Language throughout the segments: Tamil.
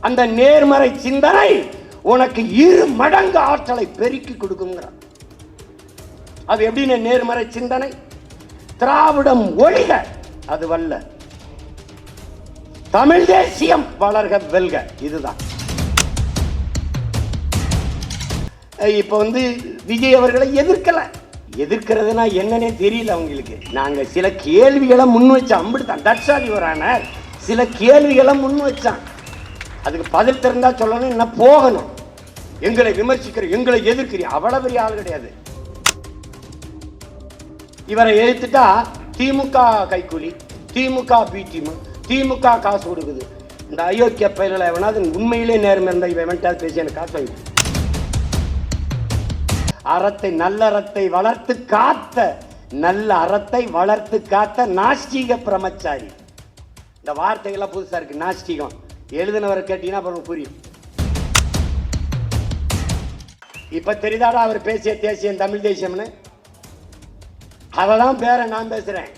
அந்த நேர்மறை சிந்தனை உனக்கு 2 மடங்கு ஆற்றலை பெருக்கி கொடுக்குங்கிறார். அது எப்படின்னு நேர்மறை சிந்தனை? திராவிடம் ஒழிக அது வல்ல, தமிழ் தேசியம் வளர்க வெல்க. இதுதான். இப்ப விஜய் அவர்களை எதிர்க்கிறதுனா என்னன்னே தெரியல அவங்களுக்கு. நாங்க சில கேள்விகளை முன் வச்சோம், அம்பிடுதான் தட்சாலிவரான சில கேள்விகளை முன் வச்சான். அதுக்கு பதில் தெரிந்தா சொல்லணும், என்ன போகணும். எங்களை விமர்சிக்கிற, எங்களை எதிர்க்கிற அவ்வளவு பெரிய ஆள் கிடையாது. இவரை எதிர்த்துட்டா திமுக கைக்கூலி, திமுக பி டீம், திமுக காசு கொடுக்குது. இந்த அயோக்கிய பயிர்களை எவனாவது உண்மையிலே நேர்மை இருந்தா இவன் பேசி எனக்கு காசு வாங்கி அறத்தை நல்லறத்தை வளர்த்து காத்த, நல்ல அறத்தை வளர்த்து காத்த நாஸ்திக பிரமச்சாரி. இந்த வார்த்தைகள்லாம் புதுசா இருக்கு. நாஸ்திகம் எழுதினவரை கேட்டீங்கன்னா அப்புறம் புரியும். இப்ப தெரியாதா அவர் பேசிய தேசியம் தமிழ் தேசியம்னு? அதெல்லாம் பேர நான் பேசுறேன்.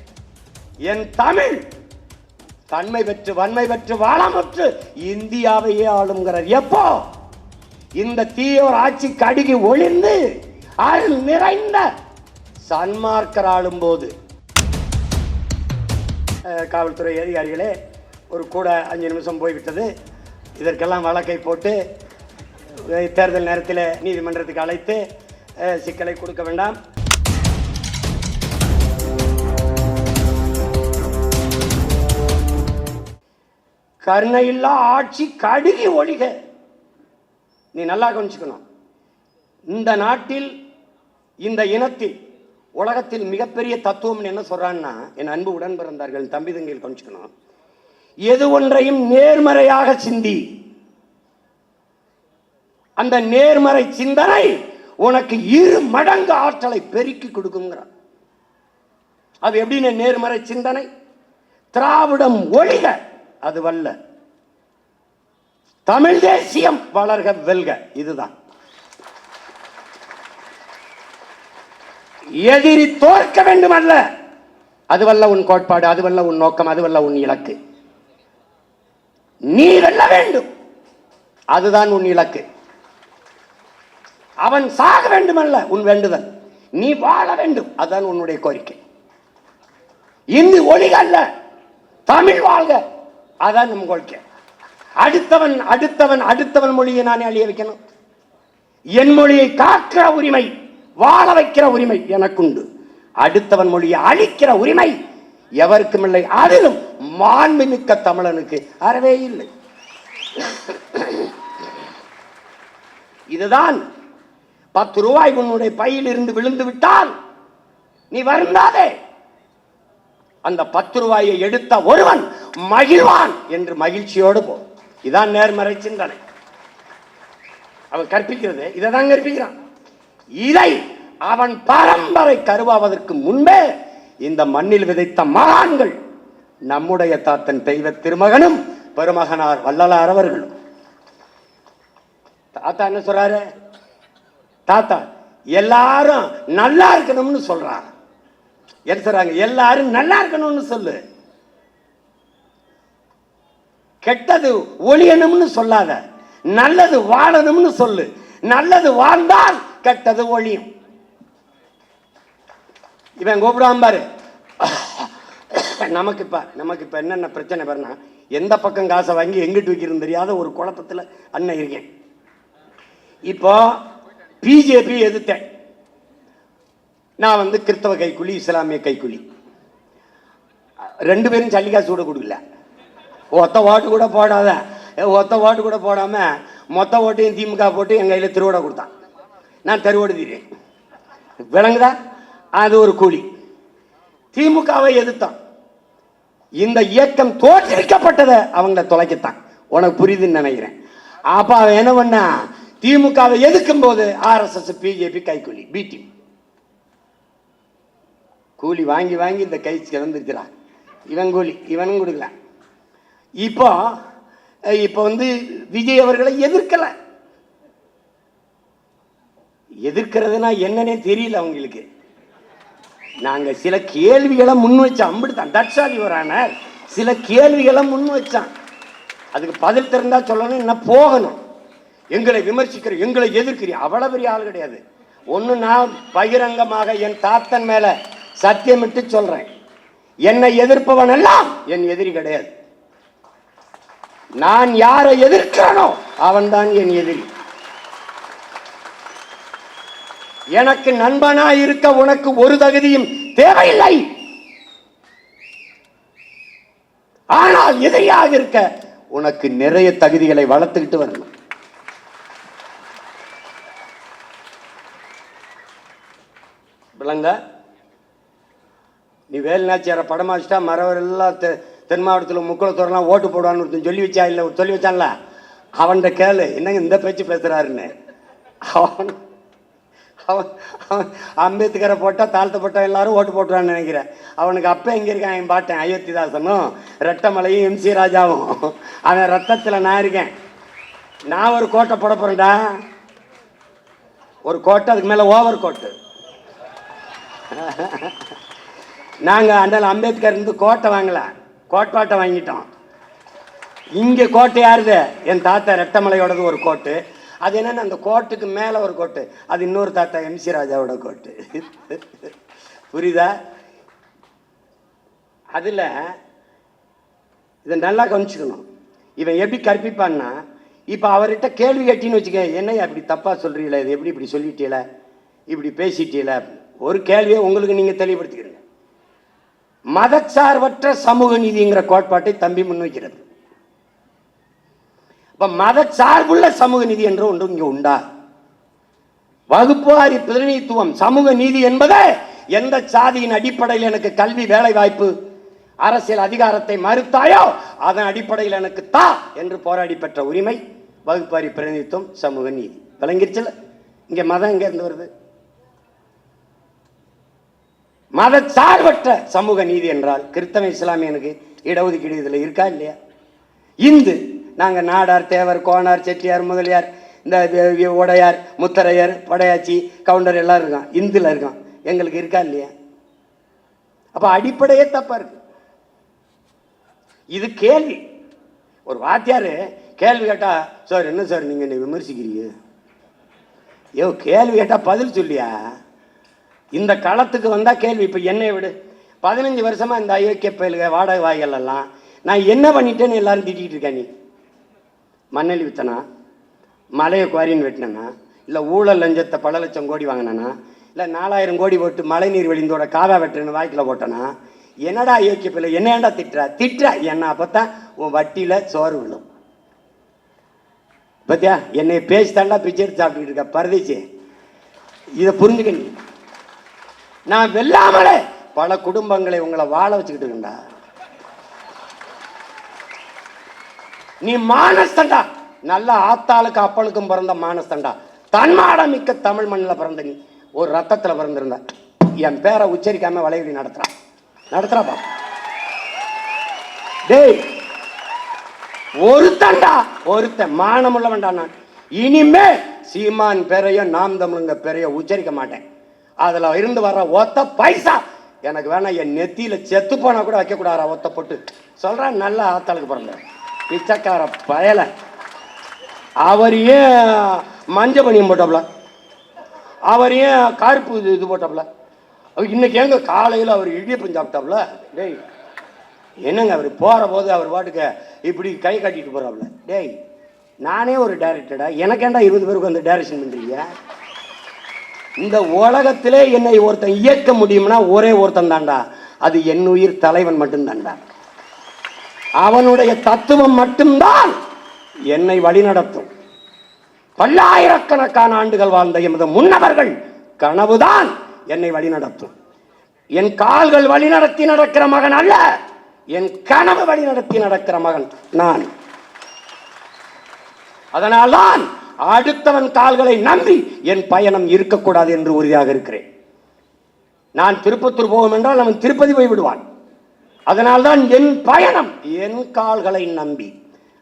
என் தமிழ் தன்மை பெற்று வன்மை பெற்று வாழமுற்று இந்தியாவையே ஆளுங்கிறார். எப்போ? இந்த தீயோர் ஆட்சி கடுகி ஒளிந்து அருள் நிறைந்த சன்மார்க்கர் ஆளும் போது. காவல்துறை அதிகாரிகளே, ஒரு கூட 5 நிமிஷம் போய்விட்டது. இதற்கெல்லாம் வழக்கை போட்டு தேர்தல் நேரத்தில் நீதிமன்றத்துக்கு அழைத்து சிக்கலை கொடுக்க வேண்டாம். கருணையில்லா ஆட்சி கடுகி ஒழிக. நீ நல்லா கவனிச்சுக்கணும். இந்த நாட்டில், இந்த இனத்தில், உலகத்தில் மிகப்பெரிய தத்துவம் என்ன சொல்றான்னா, என் அன்பு உடன் பிறந்தார்கள் தம்பி தங்கையில் கவனிச்சுக்கணும். எது ஒன்றையும் நேர்மறையாக சிந்தி. அந்த நேர்மறை சிந்தனை உனக்கு 2 மடங்கு ஆற்றலை பெருக்கி கொடுக்குங்கிறார். அது எப்படின்னு நேர்மறை சிந்தனை? திராவிடம் ஒழிக அது வல்ல, தமிழ் தேசியம் வளர்க வெல்க. இதுதான். எதிரி தோற்க வேண்டும் அல்ல, அதுவல்ல உன் கோட்பாடு, அதுவல்ல உன் நோக்கம், அதுவல்ல உன் இலக்கு. நீ வெல்ல வேண்டும், அதுதான் உன் இலக்கு. அவன் சாக வேண்டும் அல்ல உன் வேண்டுதல், நீ வாழ வேண்டும், அதுதான் உன்னுடைய கோரிக்கை. இந்தி ஒழிக அல்ல, தமிழ் வாழ்க, அதான் நம் கோரிக்கை. அடுத்தவன் அடுத்தவன் அடுத்தவன் மொழியை நானே அழிய வைக்கணும். என் மொழியை காக்கிற உரிமை, வாழ வைக்கிற உரிமை எனக்குண்டு. அடுத்தவன் மொழியை அழிக்கிற உரிமை எவருக்கும் இல்லை. அதிலும் மாண்புமிக்க தமிழனுக்கு அறவே இல்லை. இதுதான். 10 ரூபாய் உன்னுடைய பையில் இருந்து விழுந்து விட்டால் நீ வருந்தாதே. அந்த 10 ரூபாயை எடுத்த ஒருவன் மகிழ்வான் என்று மகிழ்ச்சியோடு போ. இதான் நேர்மறை சிந்தனை. அவன் கற்பிக்கிறது இதைதான் கற்பிக்கிறான். இதை அவன் பரம்பரை கருவாவதற்கு முன்பே இந்த மண்ணில் விதைத்த மகான்கள், நம்முடைய தாத்தன் தெய்வ திருமகனும் பெருமகனார் வள்ளலார் அவர்களும். தாத்தா என்ன சொல்றாரு? தாத்தா எல்லாரும் நல்லா இருக்கணும்னு சொல்றாங்க. என்ன சொல்றாங்க? எல்லாரும் நல்லா இருக்கணும்னு சொல்லு, கெட்டது ஒழியணும்னு சொல்லாத, நல்லது வாழணும்னு சொல்லு. நல்லது வாழ்ந்தால் கெட்டது ஒழியும். இவன் கூப்பிடாம பாரு. நமக்கு இப்ப என்னென்ன பிரச்சனை பாருன்னா, எந்த பக்கம் காசை வாங்கி எங்கிட்டு வைக்கிறது தெரியாத ஒரு குழப்பத்தில் அண்ணன் இருக்கேன். இப்போ பிஜேபி எதிர்த்தேன் நான். கிறிஸ்தவ கைக்கூலி, இஸ்லாமிய கைக்கூலி, 2 பேரும் சல்லிக்காசு கூட கொடுக்கல. ஒத்த ஓட்டு கூட போடாத, ஒத்த ஓட்டு கூட போடாம மொத்த ஓட்டையும் திமுக போட்டு என் கையில் திருவோட கொடுத்தான். நான் தெருவோடு தீரேன். விளங்குதா? அது ஒரு கூலி. திமுகவை எதிர்த்தான். இந்த இயக்கம் தோற்றுவிக்கப்பட்டதை அவங்கள தொலைக்கத்தான். உனக்கு புரியுதுன்னு நினைக்கிறேன். அப்ப அவன் என்ன பண்ணா, திமுகவை எதிர்க்கும் போது RSS, பிஜேபி கைக்கூலி, பிடி கூலி வாங்கி வாங்கி இந்த கைக்கு வந்துருக்கிறான். இவன் கூலி, இவனும் கொடுக்கல. இப்போ விஜய் அவர்களை எதிர்க்கிறதுனா என்னன்னே தெரியல அவங்களுக்கு. நாங்க சில கேள்விகளை முன் வச்சோம், அம்பிடுதான் தட்சாலிவரான சில கேள்விகளை முன் வச்சான். அதுக்கு பதில் தெரிந்தா சொல்லணும், என்ன போகணும். எங்களை விமர்சிக்கிற, எங்களை எதிர்க்கிறீ, அவ்வளவு பெரிய ஆள் கிடையாது. ஒன்று, நான் பகிரங்கமாக என் தாத்தன் மேல சத்தியமிட்டு சொல்றேன், என்னை எதிர்ப்பவன் எல்லாம் என் எதிரி கிடையாது. நான் யாரை எதிர்க்கிறனோ அவன் தான் என் எதிரி. எனக்கு நண்பனா இருக்க உனக்கு ஒரு தகுதியும் தேவையில்லை. ஆனால் எதிரியாக இருக்க உனக்கு நிறைய தகுதிகளை வளர்த்துக்கிட்டு வரணும். விளங்க, நீ வேலுநாச்சியார படமா வச்சுட்டா மறவர் எல்லாம் தென் மாவட்டத்தில் முக்குளத்தோரெல்லாம் ஓட்டு போடுவான்னு சொல்லி வச்சா, இல்லை சொல்லி வச்சான்ல, அவன்கிட்ட கேளு என்னங்க இந்த பேச்சு பேசுறாருன்னு. அவன் அம்பேத்கரை போட்டா தாழ்த்தப்பட்ட எல்லாரும் ஓட்டு போட்டுறான்னு நினைக்கிறேன். அவனுக்கு அப்ப எங்க இருக்கான் என் பாட்டேன் அயோத்திதாசனும் ரெட்டமலையும் எம்சி ராஜாவும். அவன் ரத்தத்துல நான் இருக்கேன். நான் ஒரு கோட்டை போட போறேன்டா, ஒரு கோட்டை, அதுக்கு மேல ஓவர் கோட்டு. நாங்க அண்ணல் அம்பேத்கர் இருந்து கோட்டை வாங்கல, கோட்பாட்டை வாங்கிட்டோம். இங்க கோட்டை யாருது? என் தாத்தா ரெட்டமலையோடது ஒரு கோட்டு. அது என்னன்னா அந்த கோட்டுக்கு மேல ஒரு கோட்டு, அது இன்னொரு தாத்தா எம்சி ராஜாவோட கோட்டு. புரியுதா? அதுல இதை நல்லா கவனிச்சுக்கணும். இவன் எப்படி கற்பிப்பான்னா, இப்ப அவர்கிட்ட கேள்வி கேட்டின்னு வச்சுக்க, என்னையா அப்படி தப்பா சொல்றீங்களா, இது எப்படி இப்படி சொல்லிட்டீல, இப்படி பேசிட்டீல, ஒரு கேள்வியை உங்களுக்கு நீங்க தெளிவுபடுத்திக்கிறீங்க. மதச்சார்பற்ற சமூக நீதிங்கிற கோட்பாட்டை தம்பி முன்வைக்கிறது. இப்ப மதச்சார்புள்ள சமூக நீதி என்று ஒன்று இங்க உண்டா? வகுப்புவாரி பிரதிநிதித்துவம் சமூக நீதி என்பது எந்த சாதியின் அடிப்படையில் எனக்கு கல்வி, வேலை வாய்ப்பு, அரசியல் அதிகாரத்தை மறுத்தாயோ அதன் அடிப்படையில் எனக்கு தா என்று போராடி பெற்ற உரிமை வகுப்புவாரி பிரதிநிதித்துவம் சமூக நீதி. விளங்கிருச்சுல? இங்க மதம் எங்க இருந்து வருது? மதச்சார்பற்ற சமூக நீதி என்றால் கிறிஸ்தவ இஸ்லாமியனுக்கு இடஒதுக்கீடு இதுல இருக்கா இல்லையா? இந்து, நாங்க நாடார், தேவர், கோனார், செட்டியார், முதலியார், இந்த உடையார், முத்தரையர், படையாச்சி, கவுண்டர் எல்லாம் இருக்கான், இந்துல இருக்கான். எங்களுக்கு இருக்கா இல்லையா? அப்ப அடிப்படையே தப்பா இருக்கு. இது கேள்வி. ஒரு வாத்தியாரு கேள்வி கேட்டா, சார் என்ன சார் நீங்க என்ன விமர்சிக்கிறீங்க? ஏ கேள்வி கேட்டா பதில் சொல்லியா? இந்த களத்துக்கு வந்தா கேள்வி. இப்ப என்னை விடு, 15 வருஷமா இந்த அயோக்கிய பயலுக வாடகை வாய்கள் எல்லாம் நான் என்ன பண்ணிட்டேன்னு எல்லாரும் திட்டிகிட்டு இருக்கேன். நீ மண்ணெளி வித்தனா, மலையை குவாரின்னு வெட்டினா, இல்லை ஊழல் லஞ்சத்தை பல லட்சம் கோடி வாங்கினா, இல்லை 4000 கோடி போட்டு மழை நீர் வழிந்தோட காவா வெட்டுன்னு வாய்க்கில் போட்டனா, என்னடா அயோக்கிய பிள்ளை, என்ன ஏண்டா திட்டுற என்ன? அப்பத்தான் உன் வட்டியில சோறு விழும். பத்தியா, என்னை பேசி தாண்டா பிச்சை எடுத்து சாப்பிட்டுக்கிட்டு இருக்க பரதேசி. இதை புரிஞ்சுக்க. நீ நான் வெல்லாமலே பல குடும்பங்களை உங்களை வாழ வச்சுக்கிட்டு இருக்கா. நீ மானஸ்தண்டா, நல்ல ஆத்தாளுக்கு அப்பனுக்கும் பிறந்த மானஸ்தண்டா, தன்மாடம் மிக்க தமிழ் மண்ணில் பிறந்த நீ, ஒரு ரத்தத்தில் பிறந்திருந்த, என் பேரை உச்சரிக்காம வளைவடி நடத்துறாப்பா. டேய் ஒருத்தன் மானமுள்ள வேண்டாம். நான் இனிமே சீமான் பேரைய நாம் தமிழுங்க பேரைய உச்சரிக்க மாட்டேன். அதுல இருந்து வர்ற ஒத்த பைசா எனக்கு வேணா, என் நெத்தியில செத்து போனா கூட வைக்க கூடாதா ஒத்த போட்டு சொல்றேன். நல்ல ஆத்தாளுக்கு பிறந்த பிச்சைக்கார பயல. அவர் ஏன் மஞ்ச பனியம் போட்டாப்ல, அவர் ஏன் கருப்பு இது போட்டாப்ல, இன்னைக்கு எங்க காலையில் அவர் இடியப்பம் சாப்பிட்டாப்ல. டேய் என்னங்க, அவர் போற போது அவர் பாட்டுக்கு இப்படி கை காட்டிட்டு போறாப்ல. டேய் நானே ஒரு டைரக்டரா, எனக்கேண்டா 20 பேருக்கு வந்து டைரக்ஷன் பண்றீங்க? இந்த உலகத்திலே என்னை ஒருத்தன் இயக்க முடியும்னா ஒரே ஒருத்தன் தாண்டா, அது என் உயிர் தலைவன் மட்டும்தான்டா. அவனுடைய தத்துவம் மட்டும்தான் என்னை வழிநடத்தும். பல்லாயிரக்கணக்கான ஆண்டுகள் வாழ்ந்த எமது முன்னவர்கள் கனவுதான் என்னை வழிநடத்தும். என் கால்கள் வழிநடத்தி நடக்கிற மகன் அல்ல, என் கனவு வழிநடத்தி நடக்கிற மகன் நான். அதனால்தான் அடுத்தவன் கால்களை நம்பி என் பயணம் இருக்கக்கூடாது என்று உறுதியாக இருக்கிறேன். நான் திருப்பத்தூர் போவோம் என்றால் அவன் திருப்பதி போய் விடுவான். அதனால்தான் என் பயணம் என் கால்களை நம்பி.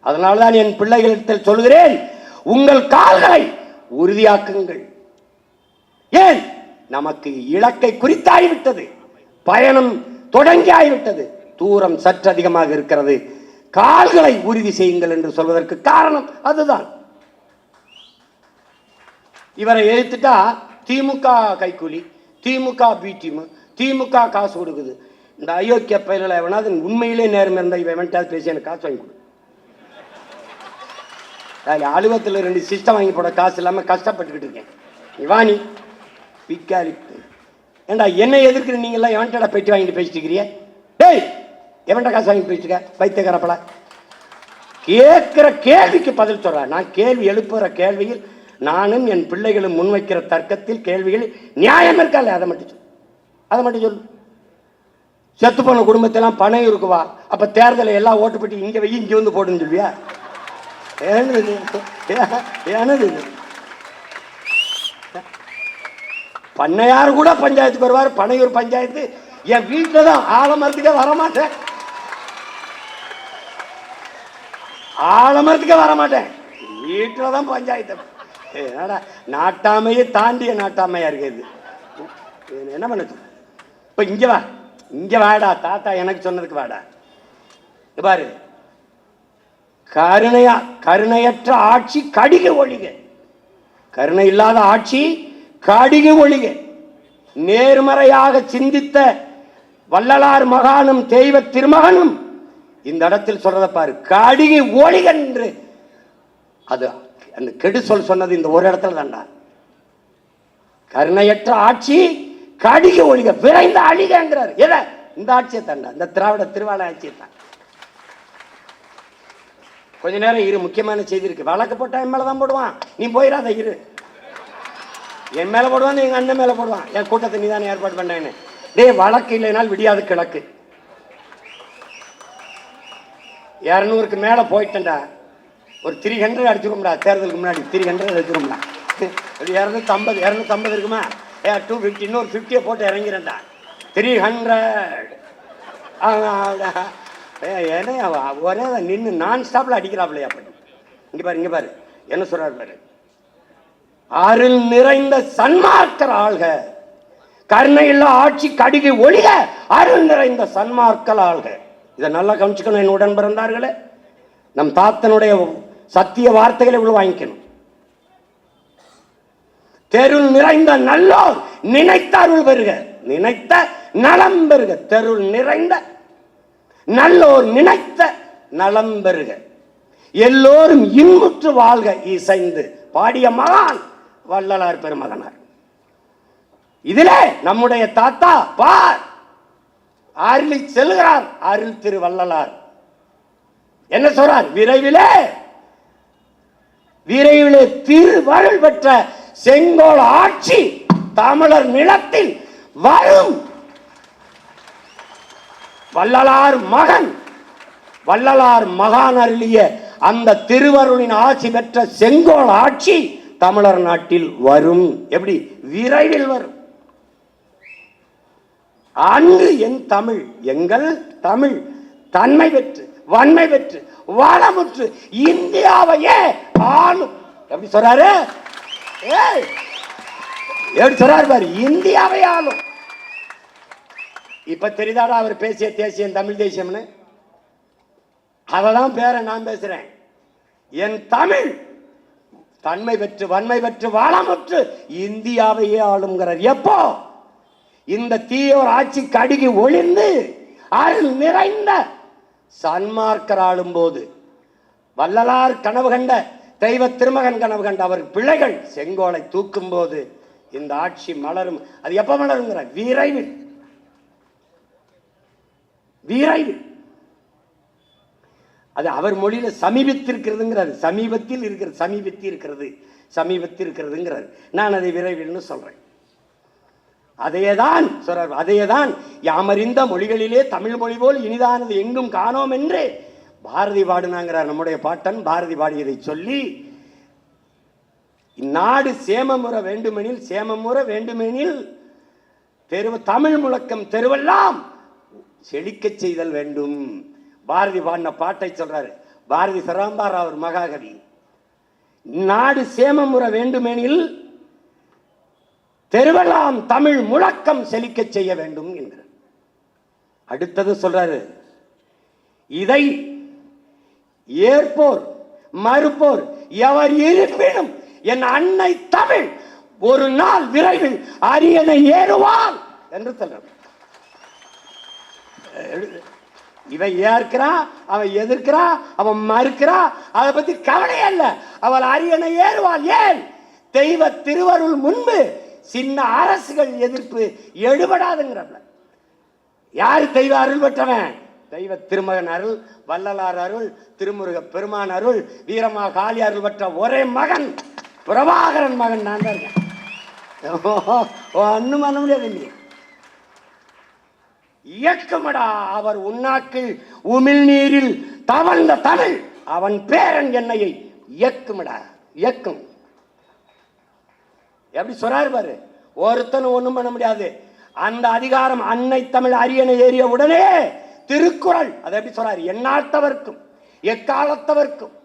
அதனால்தான் என் பிள்ளைகளிடத்தில் சொல்கிறேன், உங்கள் கால்களை உறுதியாக்குங்கள். ஏன்? நமக்கு இலக்கை குறித்தாகிவிட்டது, பயணம் தொடங்கி ஆகிவிட்டது, தூரம் சற்று அதிகமாக இருக்கிறது, கால்களை உறுதி செய்யுங்கள் என்று சொல்வதற்கு காரணம் அதுதான். இவரை எழுத்துட்டா திமுக கைக்கூலி, திமுக பி டீம், திமுக காசு கொடுக்குது. இந்த அயோக்கிய பயிரில் எவனாவது உண்மையிலே நேரம் இருந்தால் இவன் பேசி எனக்கு காசு வாங்கி கொடு. அலுவலகத்தில் 2 சிஸ்டம் வாங்கி போட காசு இல்லாமல் கஷ்டப்பட்டுக்கிட்டு இருக்கேன். இவானி பிக்காலி ஏண்டா என்ன எதிர்க்கிற நீங்களாம் எவன்டா பெட்டி வாங்கிட்டு பேசிட்டு இருக்கிறீங்க? டேய் எவன்டா காசு வாங்கி பேசிட்டுக்க பைத்தியக்காரப்பல. கேட்கிற கேள்விக்கு பதில் சொல்ற. நான் கேள்வி எழுப்புகிற கேள்வியில் நானும் என் பிள்ளைகளும் முன்வைக்கிற தர்க்கத்தில் கேள்விகள் நியாயம் இருக்கா? அதை மட்டும் சொல்லு, அதை மட்டும் சொல்லு. செத்து போன குடும்பத்தெல்லாம் பணம் இருக்குவா, அப்ப தேர்தலை எல்லாம் ஓட்டு போட்டு இங்க வை இங்க வந்து போடுன்னு சொல்வியா? ஏனது பண்ணையார் கூட பஞ்சாயத்துக்கு வருவார். பனையூர் பஞ்சாயத்து என் வீட்டில் தான். ஆலமரத்துக்கே வரமாட்டேன், ஆலமரத்துக்கே வரமாட்டேன், வீட்டில் தான் பஞ்சாயத்து. நாட்டாமையை தாண்டிய நாட்டாமையா இருக்குது. என்ன பண்ண இப்ப இங்க வா, இங்க வாடா, தாத்தா எனக்கு சொன்னதுக்கு வாடா. பாரு, கருணையற்ற ஆட்சி கடிக ஒழிக, கருணை இல்லாத ஆட்சி கடிக ஒழிக. நேர்மறையாக சிந்தித்த வள்ளலார் மகானும் தெய்வ திருமகனும் இந்த இடத்தில் சொல்றத பாரு, கடிக ஒழிக என்று. அது அந்த கெடு சொன்னது இந்த ஒரு இடத்துல தான்டா. கருணையற்ற ஆட்சி கடிக ஒழிக, விரைந்த அழிகங்கிறார். எதை? இந்த ஆட்சியை தாண்டா, இந்த திராவிட திருவாள ஆட்சியை தான். கொஞ்ச நேரம் இரு, முக்கியமான செய்தி இருக்கு. வழக்கு போட்டா என் மேலதான் போடுவான், நீ போயிடாத இரு. என் மேல போடுவான், எங்க அண்ணன் மேல போடுவான். என் கூட்டத்தை நீ தானே ஏற்பாடு பண்ணேன்னு. டே வழக்கு இல்லைனால் விடியாது கிழக்கு. 200க்கு மேல போயிட்டேன்டா. ஒரு 300 அடிச்சிருக்கோம்டா, தேர்தலுக்கு முன்னாடி 300 அடிச்சிருக்கோம்டா. 250 இருக்குமா? 250 இன்னொரு 50 போட்டு இறங்கிறேன்டா. 300 ஒரே நின்று நான் ஸ்டாப்ல அடிக்கிறாப்லையா? இங்க பாரு, இங்க பாரு என்ன சொல்றாரு பாரு. அருள் நிறைந்த சன்மார்க்கர் ஆள்க, கருணையுள்ள ஆட்சி கடிகை ஒழிக, அருள் நிறைந்த சன்மார்க்கல் ஆள்க. இதை நல்லா கவனிச்சுக்கணும் என் உடன் பிறந்தார்களே. நம் தாத்தனுடைய சத்திய வார்த்தைகளை உள்ள வாங்கிக்கணும். தெருள் நிறைந்த நல்லோர் நினைத்த அருள் பெறுக, நினைத்த நலம் பெறுக. தெருள் நிறைந்த நல்லோர் நினைத்த நலம் பெறுக, எல்லோரும் இன்புற்று வாழ்க இசைந்து பாடிய மகான் வள்ளலார் பெருமகனார். இதிலே நம்முடைய தாத்தா பார் அருளி செல்கிறார். அருள் திரு வள்ளலார் என்ன சொல்றார்? விரைவிலே திருவருள் பெற்ற செங்கோல் ஆட்சி தமிழர் நிலத்தில் வரும். வள்ளலார் மகான் அருளிய அந்த திருவருளின் ஆட்சி பெற்ற செங்கோல் ஆட்சி தமிழர் நாட்டில் வரும். எப்படி? விரைவில் வரும். அன்று என் தமிழ், எங்கள் தமிழ் தன்மை பெற்று வன்மை பெற்று வளமுற்று இந்தியாவையே ஆளும். எப்படி சொல்றாரு? எப்படி சொல்றாரு பாரு, இந்தியாவை ஆளும். இப்ப தெரியுதாடா அவர் பேசிய தேசியம் தமிழ் தேசியம்னு? அதெல்லாம் பேர நான் பேசுறேன். என் தமிழ் தன்மை பெற்று வன்மை பெற்று வளமுற்று இந்தியாவையே ஆளுங்கிறார். எப்போ? இந்த தீயோர் ஆட்சி கடுகி ஒளிந்து அருள் நிறைந்த சன்மார்க்கர் ஆளும் போது, வள்ளலார் கனவு கண்ட தெய்வ திருமகன் கனவு கண்ட அவர் பிள்ளைகள் செங்கோலை தூக்கும் போது இந்த ஆட்சி மலரும். அது எப்ப மலருங்கிற? விரைவில். விரைவில். அது அவர் மொழியில சமீபத்திருக்கிறதுங்கிறாரு. சமீபத்தில் இருக்கிறது, சமீபத்தில் இருக்கிறதுங்கிறாரு. நான் அதை விரைவில் சொல்றேன். அதையேதான் சொல்றார். அதையேதான் யாமறிந்த மொழிகளிலே தமிழ் மொழி போல் இனிதானது எங்கும் காணோம் என்று பாரதி பாடுனாங்கிறார். நம்முடைய பாட்டன் பாரதி பாடியதை சொல்லி, நாடு சேமமுற வேண்டுமெனில் தமிழ் முழக்கம் தெருவெல்லாம் செழிக்க செய்தல் வேண்டும். பாரதி பாடின பாட்டை சொல்றாரு. பாரதி சராம்பார் அவர் மகாகவி. நாடு சேமமுற வேண்டுமெனில் தெருவெல்லாம் தமிழ் முழக்கம் செழிக்க செய்ய வேண்டும் என்கிறார். அடுத்தது சொல்றாரு, இதை ஏற்போர் மறுப்போர் எவர் இருப்பினும் என் அன்னை தமிழ் ஒரு நாள் விரைவில் அரியணை ஏறுவான் என்று சொல்றான். இவன் ஏற்கிறான், அவன் எதிர்க்கிறான், அவன் மறுக்கிறான், அதை பத்தி கவலையே இல்ல. அவள் அரியணை ஏறுவாள். ஏன்? தெய்வ திருவருள் முன்பு சின்ன அரசுகள் எதிர்ப்பு எடுபடாதுங்கிறப்ப. யாரு தெய்வ அருள் பெற்றவன்? தெய்வ திருமகன் அருள், வள்ளலார் அருள், திருமுருக பெருமான் அருள், வீரமா காளி அருள் பெற்ற ஒரே மகன் பிரபாகரன் மகன் நான் தான் இருக்கேன். ஒன்னும் பண்ண முடியாது. இல்லையா இயக்கமடா அவர் உன்னாக்கில் உமிழ் நீரில் தவழ்ந்த தமிழ் அவன் பேரன் என்னையை இயக்குமடா. இயக்கும் எப்படி சொல்றாரு பாரு. ஒருத்தனும் ஒண்ணும் பண்ண முடியாது. அந்த அதிகாரம் அன்னை தமிழ் அரியணை ஏறிய உடனே திருக்குறள் அதை எப்படி சொல்றாரு? எந்நாட்டவர்க்கும் எக்காலத்தவர்க்கும்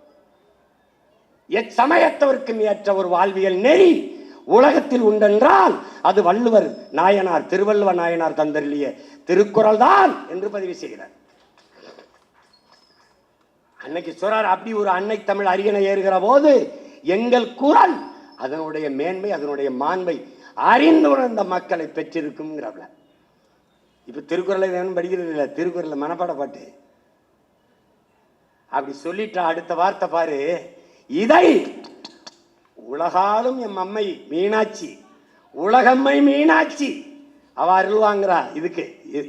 எச்சமயத்தவர்க்கும் ஏற்ற ஒரு வாழ்வியல் நெறி உலகத்தில் உண்டென்றால் அது வள்ளுவர் நாயனார், திருவள்ளுவர் நாயனார் தந்தரிலேயே திருக்குறள் தான் என்று பதிவு செய்கிறார். அன்னைக்கு சொல்றார், அப்படி ஒரு அன்னை தமிழ் அரியணை ஏறுகிற போது எங்கள் குரல் அதனுடைய மேன்மை, அதனுடைய மாண்பை அறிந்து உணர்ந்த மக்களை பெற்றிருக்கும். இப்ப திருக்குறளை வேணும் படிக்கிறது இல்லை, திருக்குறளை மனப்பாட பாட்டு அப்படி சொல்லிட்டா அடுத்த வார்த்தை பாரு. இதை உலகாலும் எம் அம்மை மீனாட்சி, உலகம்மை மீனாட்சி அவ அருள் வாங்குறா, இதுக்கு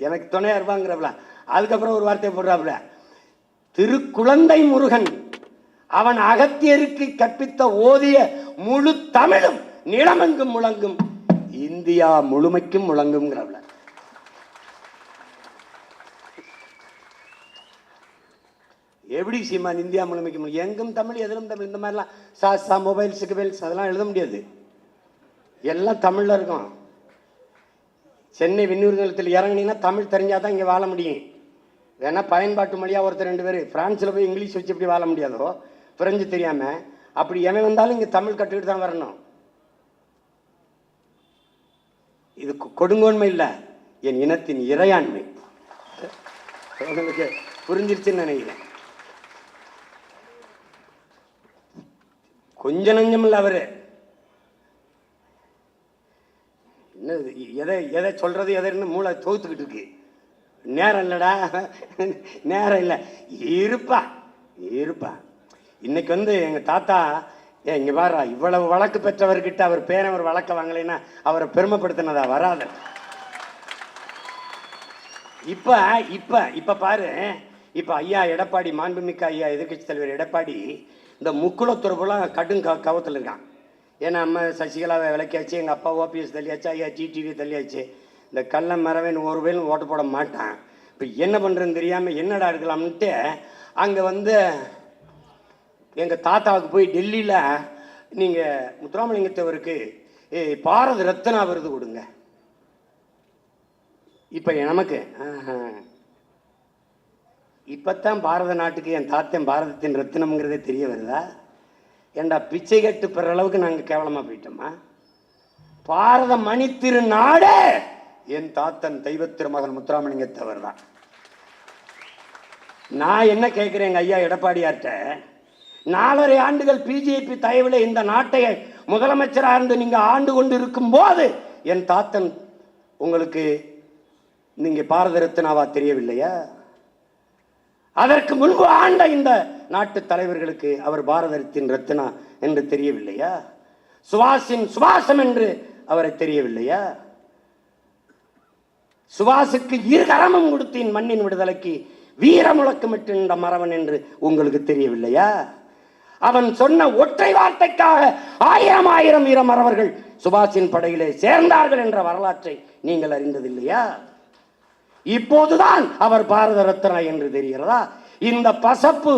எனக்கு துணையா இருப்பாங்கிறப்பல. அதுக்கப்புறம் ஒரு வார்த்தை போடுறாப்புல, திருக்குழந்தை முருகன் அவன் அகத்தியருக்கு கற்பித்த ஓதிய முழு தமிழும் நிலமெங்கும் முழங்கும், இந்தியா முழுமைக்கும் முழங்கும்ங்கிறவள. எப்படி சீமான் இந்தியா முழுமைக்கும்? எங்கும் தமிழ், எதிலும் தமிழ். இந்த மாதிரிலாம் சாஸ்தா மொபைல்ஸ் கிபைல்ஸ் அதெல்லாம் எழுத முடியாது. எல்லாம் தமிழ்ல இருக்கும். சென்னை விண்ணூர் நிலையத்தில் இறங்கினீங்கன்னா தமிழ் தெரிஞ்சாதான் இங்கே வாழ முடியும். வேணா பயன்பாட்டு மொழியா ஒருத்தர் 2 பேர் பிரான்ஸில் போய் இங்கிலீஷ் வச்சு எப்படி வாழ முடியாதோ, பிரெஞ்சு தெரியாம, அப்படி எவன் வந்தாலும் இங்கே தமிழ் கற்றுக்கிட்டு தான் வரணும். இது கொடுங்கோன்மை இல்லை, என் இனத்தின் இறையாண்மை. உங்களுக்கு புரிஞ்சிருச்சுன்னு நினைக்கிறேன். கொஞ்ச நஞ்சம் இல்லை அவரு. என்ன எதை எதை சொல்றது எதைன்னு மூளை தோத்துக்கிட்டு இருக்கு. நேரம் இல்லடா, நேரம் இல்லை. இருப்பா இருப்பா. இன்னைக்கு எங்க தாத்தா இங்க பாரு, இவ்வளவு வழக்கு பெற்றவர்கிட்ட அவர் பேரவர் வழக்க வாங்கலைன்னா அவரை பெருமைப்படுத்தினதா வராது. இப்ப இப்ப இப்ப பாரு, இப்ப ஐயா எடப்பாடி, மாண்புமிக்க ஐயா எதிர்கட்சி தலைவர் எடப்பாடி இந்த முக்குளத்துறவுலாம் கடும் கவத்தில் இருக்கான். ஏன்னா அம்மா சசிகலாவை விளக்கியாச்சு, எங்கள் அப்பா ஓபிஎஸ் தள்ளியாச்சு, ஐயா டிடிவி தள்ளியாச்சு. இந்த கள்ள மரவன் ஒரு வேலும் ஓட்டு போட மாட்டான். இப்போ என்ன பண்ணுறதுன்னு தெரியாமல் என்னடா எடுக்கலாம்ன்ட்டு அங்கே எங்கள் தாத்தாவுக்கு போய் டெல்லியில் நீங்கள் முத்துராமலிங்கத்தவருக்கு பாரத ரத்னா விருது கொடுங்க. இப்போ நமக்கு இப்பத்தான் பாரத நாட்டுக்கு என் தாத்தன் பாரதத்தின் ரத்தினம்ங்கிறதே தெரிய வருதா? ஏண்டா பிச்சை கட்டு பெற அளவுக்கு நாங்கள் கேவலமாக போயிட்டோமா? பாரத மணி திருநாடே என் தாத்தன் தெய்வ திருமகன் முத்துராமலிங்கத்தவர் தான். நான் என்ன கேட்கிறேன் எங்க ஐயா எடப்பாடியார்ட்ட, 4.5 ஆண்டுகள் பிஜேபி தயவில் இந்த நாட்டை முதலமைச்சராக இருந்து நீங்க ஆண்டு கொண்டு இருக்கும் போது என் தாத்தன் உங்களுக்கு நீங்க பாரத ரத்னாவா தெரியவில்லையா? அதற்கு முன்பு ஆண்ட இந்த நாட்டு தலைவர்களுக்கு அவர் பாரதத்தின் ரத்னா என்று தெரியவில்லையா? சுபாஷின் சுபாஷம் என்று அவரை தெரியவில்லையா? சுபாஷுக்கு 2 கரமும் கொடுத்தேன் மண்ணின் விடுதலைக்கு, வீர முழக்கமிட்ட மறவன் என்று உங்களுக்கு தெரியவில்லையா? அவன் சொன்ன ஒற்றை வார்த்தைக்காக 1000 வீர மறவர்கள் சுபாஷின் படையிலே சேர்ந்தார்கள் என்ற வரலாற்றை நீங்கள் அறிந்ததில்லையா? இப்போதுதான் அவர் பாரத ரத்னா என்று தெரிகிறதா? இந்த பசப்பு,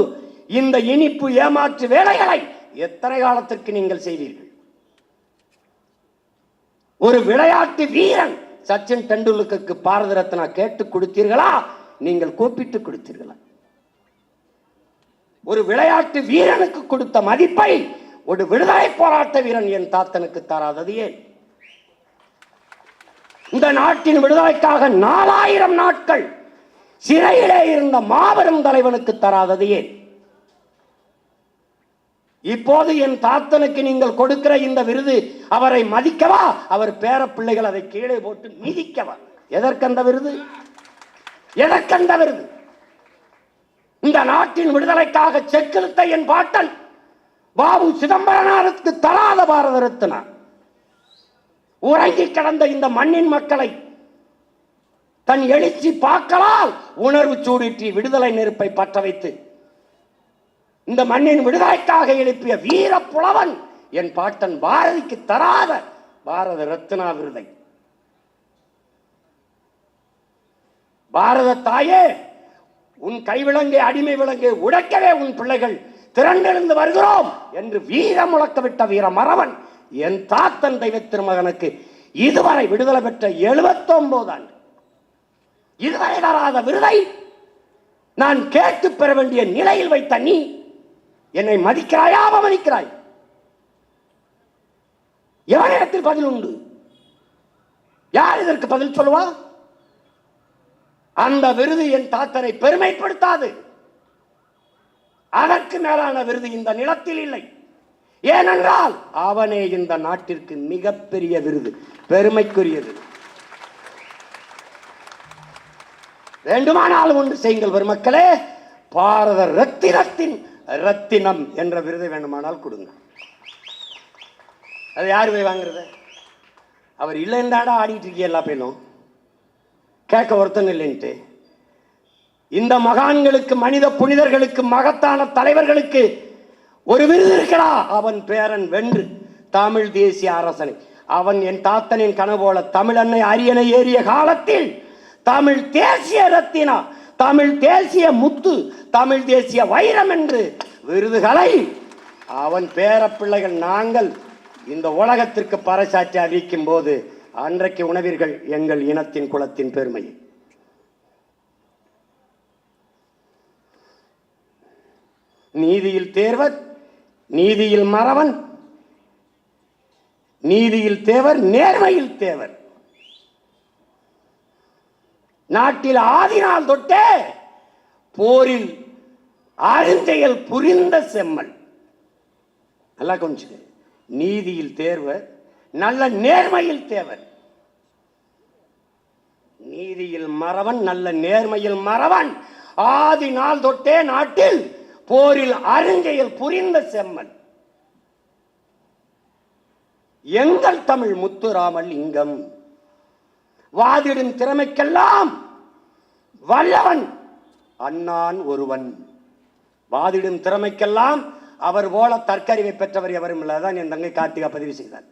இந்த இனிப்பு ஏமாற்று வேலைகளை எத்தனை காலத்திற்கு நீங்கள் செய்வீர்கள்? ஒரு விளையாட்டு வீரன் சச்சின் டெண்டுல்கருக்கு பாரத ரத்னா கேட்டு கொடுத்தீர்களா? நீங்கள் கூப்பிட்டு கொடுத்தீர்களா? ஒரு விளையாட்டு வீரனுக்கு கொடுத்த மதிப்பை ஒரு விடுதலை போராட்ட வீரன் என் தாத்தனுக்கு தராதது ஏன்? இந்த நாட்டின் விடுதலைக்காக 4000 நாட்கள் சிறையிலே இருந்த மாபெரும் தலைவனுக்கு தராதது ஏன்? இப்போது என் தாத்தனுக்கு நீங்கள் கொடுக்கிற இந்த விருது அவரை மதிக்கவா, அவர் பேர பிள்ளைகள் அதை கீழே போட்டு மிதிக்கவா? எதற்கந்த விருது? எதற்கந்த விருது? இந்த நாட்டின் விடுதலைக்காக செக்கிழுத்த என் பாட்டன் பாபு சிதம்பரனாருக்கு தராத பாரத ரத்னா, உறங்கி கிடந்த இந்த மண்ணின் மக்களை தன் எழுச்சி பாக்களால் உணர்வு சூடிற்றி விடுதலை நெருப்பை பற்ற வைத்து இந்த மண்ணின் விடுதலைக்காக எழுப்பிய வீர புலவன் என் பாட்டன் பாரதிக்கு தராத பாரத ரத்னா விருதை. பாரத தாயே, உன் கைவிலங்கை அடிமை விலங்கை உடைக்கவே உன் பிள்ளைகள் திரண்டிருந்து வருகிறோம் என்று வீர முழக்கவிட்ட வீர மறவன் என் தாத்தன் தெய்வ திருமகனுக்கு இதுவரை விடுதலை பெற்ற 79 ஆண்டு இதுவரை தராத விருதை நான் கேட்டு பெற வேண்டிய நிலையில் வைத்த நீ என்னை மதிக்கிறாயா, அவமதிக்கிறாய்? எவனிடத்தில் பதில் உண்டு? யார் இதற்கு பதில் சொல்லுவா? அந்த விருது என் தாத்தனை பெருமைப்படுத்தாது. அதற்கு மேலான விருது இந்த நிலத்தில் இல்லை. ஏனென்றால் அவனே இந்த நாட்டிற்கு மிகப்பெரிய விருது, பெருமைக்குரியது. வேண்டுமானால் ஒன்று செய்யுங்கள் பெருமக்களே, பாரத ரத்தினத்தின் ரத்தினம் என்ற விருதை வேண்டுமானால் கொடுங்க. அது யாரு போய் வாங்குறது? அவர் இல்லைன்றாடா ஆடிட்டு இருக்கீங்க எல்லா பேரும், கேட்க ஒருத்தங்க இல்லைன்ட்டு. இந்த மகான்களுக்கு, மனித புனிதர்களுக்கு, மகத்தான தலைவர்களுக்கு ஒரு விருது இருக்கடா, அவன் பேரன் வென்று தமிழ் தேசிய அரசனை. அவன் என் தாத்தனின் கனவோல தமிழன்னை அரியணை ஏறிய காலத்தில் தமிழ் தேசிய ரத்தினா, தமிழ் தேசிய முத்து, தமிழ் தேசிய வைரம் என்று விருதுகளை அவன் பேர பிள்ளைகள் நாங்கள் இந்த உலகத்திற்கு பறைசாற்றி அறிவிக்கும் போது அன்றைக்கு உணவீர்கள் எங்கள் இனத்தின் குலத்தின் பெருமையை. நீதியில் தேர்வர், நீதியில் மறவன், நீதியில் தேவர், நேர்மையில் தேவர். நாட்டில் ஆதினால் தொட்டே போரில் அருஞ்செயல் புரிந்த செம்மல். நல்லா கொஞ்சம் நீதியில் தேர்வர், நல்ல நேர்மையில் தேவர். நீதியில் மறவன், நல்ல நேர்மையில் மறவன், ஆதி நாள் தொட்டே நாட்டில் போரில் அருஞ்செயல் புரிந்த செம்மல். எங்கள் தமிழ் முத்துராமலிங்கம் வாதிடும் திறமைக்கெல்லாம் வல்லவன் அண்ணான் ஒருவன். வாதிடும் திறமைக்கெல்லாம் அவர் போல தற்கறிவை பெற்றவர் எவரும் இல்லதான் என் தங்கை கார்த்திகா பதிவு செய்தார்.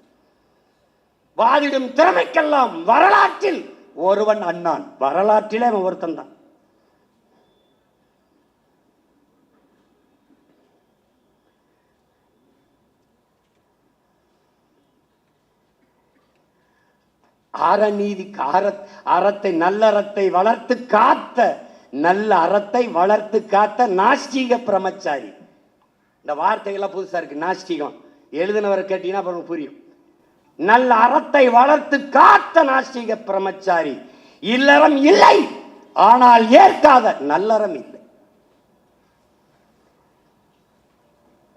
வாதிடும் திறமைக்கெல்லாம் வரலாற்றில் ஒருவன் அண்ணான். வரலாற்றிலே அவன் ஒருத்தன் தான். அறநீதிக்கு அறத்தை, நல்லறத்தை வளர்த்து காத்த, நல்ல அறத்தை வளர்த்து காத்த நாஸ்திக பிரம்மச்சாரி. இந்த வார்த்தைகள்லாம் புதுசா இருக்கு. நாஸ்திகம் எழுதினவரை கேட்டீங்கன்னா அப்புறம் புரியும். நல்ல அறத்தை வளர்த்து காத்த நாஸ்திக பிரம்மச்சாரி. இல்லறம் இல்லை, ஆனால் ஏற்காத நல்லறம் இல்லை.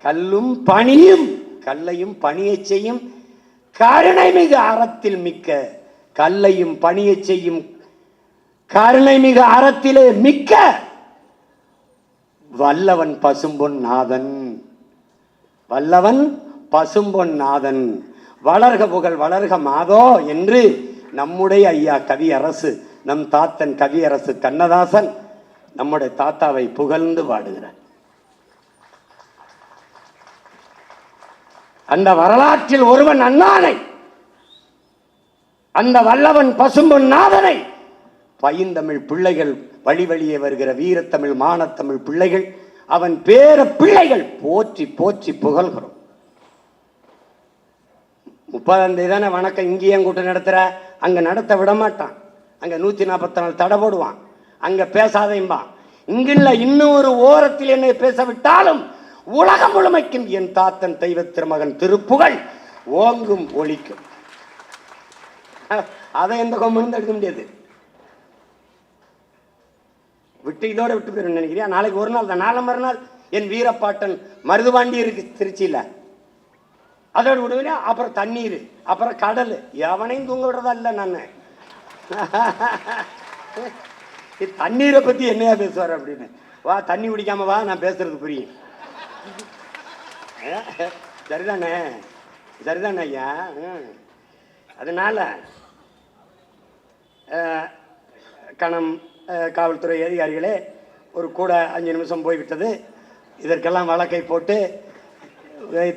கல்லும் பணியும், கல்லையும் பணியை செய்யும் கருணை மிகு அறத்தில் மிக்க, கல்லையும் பணியை செய்யும் கருணை மிகு அறத்திலே மிக்க வல்லவன் பசும்பொன் நாதன். வல்லவன் பசும்பொன் நாதன். வளர்க புகழ் வளர்க மாதோ என்று நம்முடைய ஐயா கவியரசு, நம் தாத்தன் கவியரசு கண்ணதாசன் நம்முடைய தாத்தாவை புகழ்ந்து பாடுகிறார். அந்த வரலாற்றில் ஒருவன் அண்ணானை, அந்த வல்லவன் பசும்பொன் நாதனை பைந்தமிழ் பிள்ளைகள், வழி வழியே வருகிற வீரத்தமிழ் மானத்தமிழ் பிள்ளைகள், அவன் பேர பிள்ளைகள் போற்றி போற்றி புகழ்கிறோம். 30ஆம் தேதி தானே வணக்கம் இங்கேயே கூட்டம் நடத்துற, அங்க நடத்த விட மாட்டான். அங்க 144 தடை போடுவான். அங்க பேசாதையும்பான். இங்கில்ல, இன்னும் ஒரு ஓரத்தில் என்னை பேச விட்டாலும் உலகம் முழுமைக்கும் என் தாத்தன் தெய்வ திருமகன் திருப்புகழ் ஓங்கும் ஒலிக்கும். அதை எந்த கொம்பு எடுக்க முடியாது. விட்டு இதோட விட்டு போயிடும் நினைக்கிறியா? நாளைக்கு ஒரு நாள் தான், நாளை மறுநாள் என் வீரப்பாட்டன் மருதுபாண்டி இருக்கு திருச்சியில. அதோட விடுவேன். அப்புறம் தண்ணீர், அப்புறம் கடல். எவனையும் தூங்க விடுறதா இல்லை நான். தண்ணீரை பத்தி என்னையா பேசுவார் அப்படின்னு. வா தண்ணி குடிக்காம வா, நான் பேசுறது புரியும். சரிதானே, சரிதானே ஐயா. அதனால கணம் காவல்துறை அதிகாரிகளே, ஒரு கூட 5 நிமிஷம் போய்விட்டது. இதற்கெல்லாம் வழக்கை போட்டு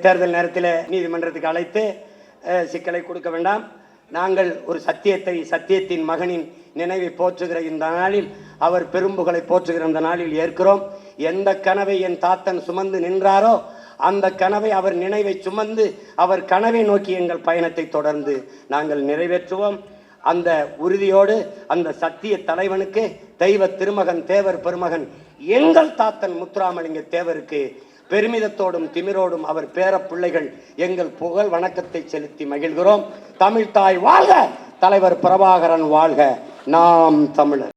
தேர்தல் நேரத்தில் நீதிமன்றத்துக்கு அழைத்து சிக்கலை கொடுக்க வேண்டாம். நாங்கள் ஒரு சத்தியத்தின் மகனின் நினைவை போற்றுகிற இந்த நாளில், அவர் பெரும்புகளை போற்றுகிற இந்த நாளில் ஏற்கிறோம். எந்த கனவை என் தாத்தன் சுமந்து நின்றாரோ அந்த கனவை, அவர் நினைவை சுமந்து அவர் கனவை நோக்கி எங்கள் பயணத்தை தொடர்ந்து நாங்கள் நிறைவேற்றுவோம். அந்த உறுதியோடு அந்த சத்திய தலைவனுக்கு, தெய்வ திருமகன் தேவர் பெருமகன் எங்கள் தாத்தன் முத்துராமலிங்க தேவருக்கு பெருமிதத்தோடும் திமிரோடும் அவர் பேர பிள்ளைகள் எங்கள் புகழ் வணக்கத்தை செலுத்தி மகிழ்கிறோம். தமிழ் தாய் வாழ்க, தலைவர் பிரபாகரன் வாழ்க, நாம் தமிழர்.